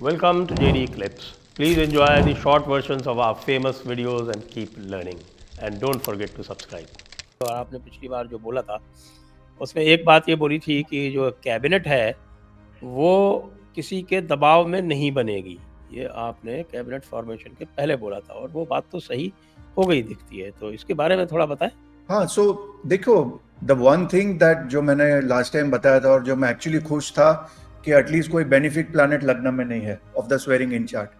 Welcome to JD Clips. Please enjoy the short versions of our famous videos and keep learning. And don't forget to subscribe. और आपने पिछली बार जो बोला था उसमें एक बात ये बोली थी कि जो कैबिनेट है वो किसी के दबाव में नहीं बनेगी। ये आपने कैबिनेट फॉर्मेशन के पहले बोला था और वो बात तो सही हो गई दिखती है, तो इसके बारे में थोड़ा बताएं। हाँ, सो देखो, द वन थिंग दैट जो मैंने लास्ट टाइम बताया था और जो मैं एक्चुअली खुश था कि एटलीस्ट कोई बेनिफिक प्लैनेट लग्न में नहीं है of the swearing in chart.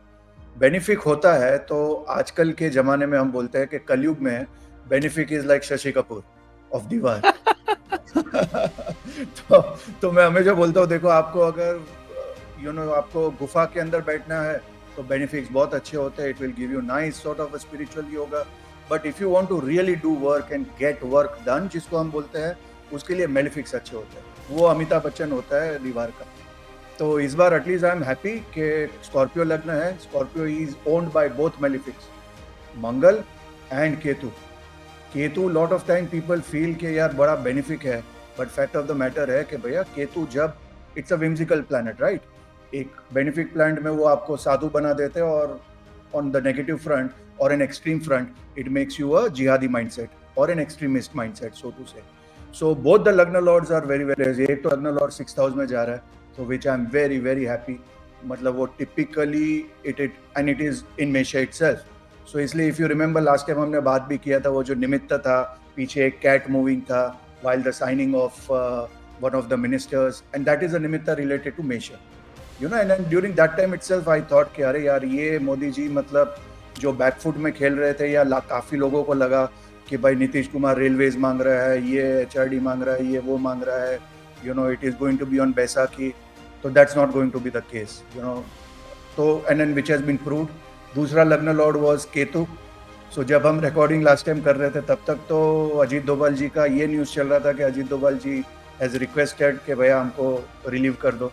Benefic होता है तो आजकल के जमाने में हम बोलते हैं कि कलयुग में benefic is like Shashi Kapoor of दीवार। तो मैं हमेशा बोलता हूँ, देखो आपको अगर आपको गुफा के अंदर बैठना है तो बेनिफिक्स बहुत अच्छे होते हैं। It will give you nice sort of spiritual yoga. But if you want to really do work and get work done, जिसको हम बोलते हैं, उसके लिए मेलिफिक्स अच्छे होते हैं। वो अमिताभ बच्चन होता है दीवार का। तो इस बार एटलीस्ट आई एम हैप्पी कि स्कॉर्पियो लग्न है। Scorpio is owned by both malefics, Mangal and Ketu. Ketu lot of time people feel कि यार बड़ा बेनिफिक है, but fact of the matter है कि भैया केतु जब it's a whimsical planet, right. एक बेनिफिक प्लैनेट में वो आपको साधु बना देते हैं और ऑन द नेगेटिव फ्रंट और an extreme front it makes you a jihadi mindset और an extremist mindset, so to say. So both the lagna lords are very very. एक तो लग्न लॉर्ड 6th हाउस में जा रहा है, so which I'm very very happy। मतलब वो typically it and it is in Mesha itself। so इसलिए if you remember last time हमने बात भी किया था, वो जो निमित्त था, पीछे एक cat moving था while the signing of one of the ministers, and that is a nimitta related to Mesha, and then during that time itself I thought कि अरे यार ये मोदी जी मतलब जो बैकफुट में खेल रहे थे, या काफ़ी लोगों को लगा कि भाई नीतीश कुमार रेलवेज मांग रहा है, ये HRD मांग रहा है, ये वो मांग रहा है, it is going to be on Baisakhi। so that's not going to be the case, so and then which has been proved। दूसरा लग्न लॉर्ड was केतु। so जब हम रिकॉर्डिंग लास्ट टाइम कर रहे थे तब तक तो अजीत डोभाल जी का ये न्यूज़ चल रहा था कि अजीत डोभाल जी हैज रिक्वेस्टेड कि भैया हमको रिलीव कर दो।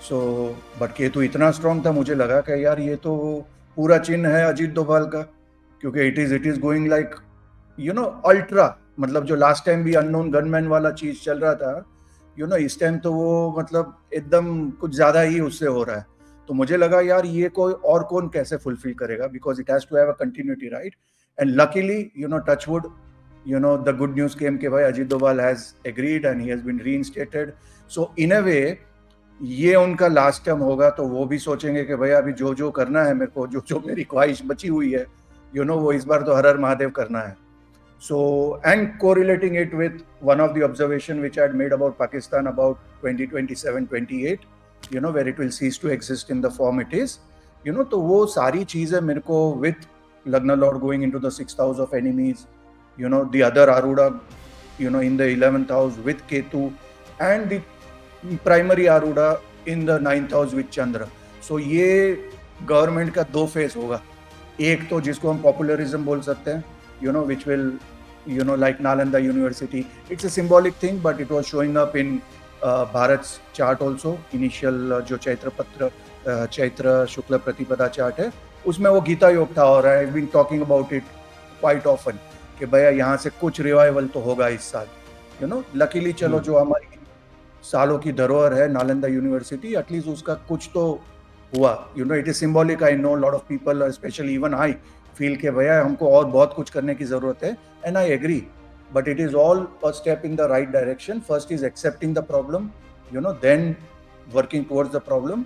so बट केतु इतना स्ट्रॉन्ग था, मुझे लगा कि यार ये तो पूरा चिन्ह है अजीत डोभाल का, क्योंकि it is going like ultra. मतलब जो लास्ट टाइम भी अननोन गनमैन वाला चीज चल रहा था, इस टाइम तो वो मतलब एकदम कुछ ज्यादा ही उससे हो रहा है। तो मुझे लगा यार ये कोई और कौन कैसे फुलफिल करेगा, because it has to have a continuity, right. And luckily touch wood, the good news came कि भाई Ajit Doval has agreed and he has been reinstated. So in a way ये उनका लास्ट टर्म होगा, तो वो भी सोचेंगे कि भाई अभी जो जो करना है मेरे को, जो जो मेरी ख्वाहिश बची हुई है, वो इस बार तो हर हर महादेव करना है। So, and correlating it with one of the observation which I had made about Pakistan about 2027-28, where it will cease to exist in the form it is, तो वो सारी चीजें मेरे को with Lagna Lord going into the 6th house of enemies, the other Aruda, in the 11th house with Ketu, and the primary Aruda in the 9th house with Chandra। So ये government का दो face होगा। एक तो जिसको हम populism बोल सकते हैं, which will like Nalanda University, it's a symbolic thing, but it was showing up in Bharat's chart also। initial जो चैत्र शुक्ल प्रतिपदा चार्ट है, उसमें वो गीता योग था, और I've been talking about it quite often कि भैया यहाँ से कुछ रिवाइवल तो होगा इस साल। लकीली चलो जो हमारी सालों की धरोहर है नालंदा यूनिवर्सिटी, एटलीस्ट उसका कुछ तो हुआ। It is symbolic. I know lot of people, specially even I feel के भैया हमको और बहुत कुछ करने की जरूरत है, and I agree, but it is all a step in the right direction. First is accepting the problem, then working towards the problem,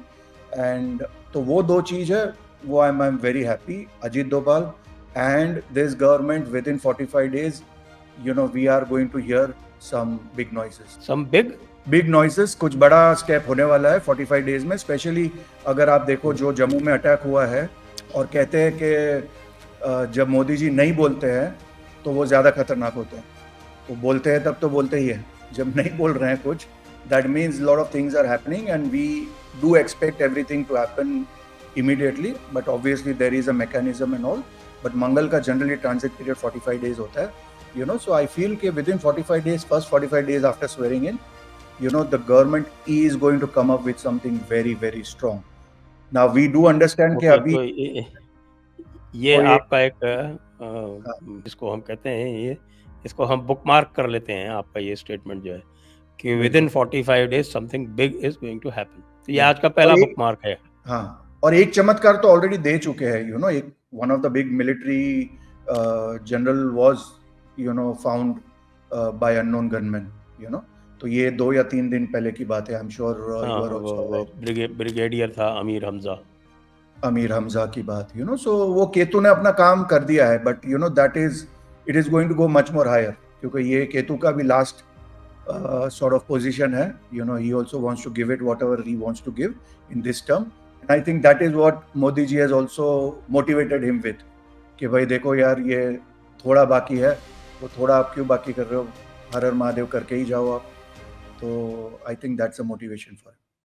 and तो वो दो चीज है। वो I am very happy Ajit Doval and this government within 45 days, we are going to hear some big noises. Some big noises, कुछ बड़ा step होने वाला है 45 days में। स्पेशली अगर आप देखो जो जम्मू में अटैक हुआ है, और कहते हैं कि जब मोदी जी नहीं बोलते हैं तो वो ज़्यादा खतरनाक होते हैं। तो बोलते हैं तब तो बोलते ही है, जब नहीं बोल रहे हैं कुछ, that means lot of things are happening, and we do expect everything to happen immediately, but obviously there is a mechanism and all. But Mangal का जनरली ट्रांजिट पीरियड 45 days होता है, सो आई फील कि within 45 days, first 45 days after swearing in, the government is going to come up with something very very strong। now we do understand कि अभी तो ये कोई आपका एक जिसको हम कहते हैं, ये इसको हम बुक मार्क कर लेते हैं। आपका ये स्टेटमेंट जो है कि within 45 days something big is going to happen, तो ये आज का पहला बुक मार्क है। हाँ, और एक चमत्कार तो ऑलरेडी दे चुके हैं, यू नो, एक one of the big military general was, you know, found by unknown gunman, you know, तो ये 2 या 3 दिन पहले की बात है। आई एम श्योर हाँ, यू आर वो आल्सो ब्रिगेडियर था अमीर हमजा। अमीर हमजा की बात, यू नो, सो वो केतु ने अपना काम कर दिया है, but you know that is, it is going to go much more higher, क्योंकि ये केतु का भी लास्ट sort of position है, you know, he also wants to give it whatever he wants to give in this term, and I think that is what Modi ji has also motivated him with, कि भाई देखो यार ये थोड़ा बाकी है, वो थोड़ा आप क्यों बाकी कर रहे हो, हर हर महादेव करके ही जाओ आप, तो I think that's a motivation for him.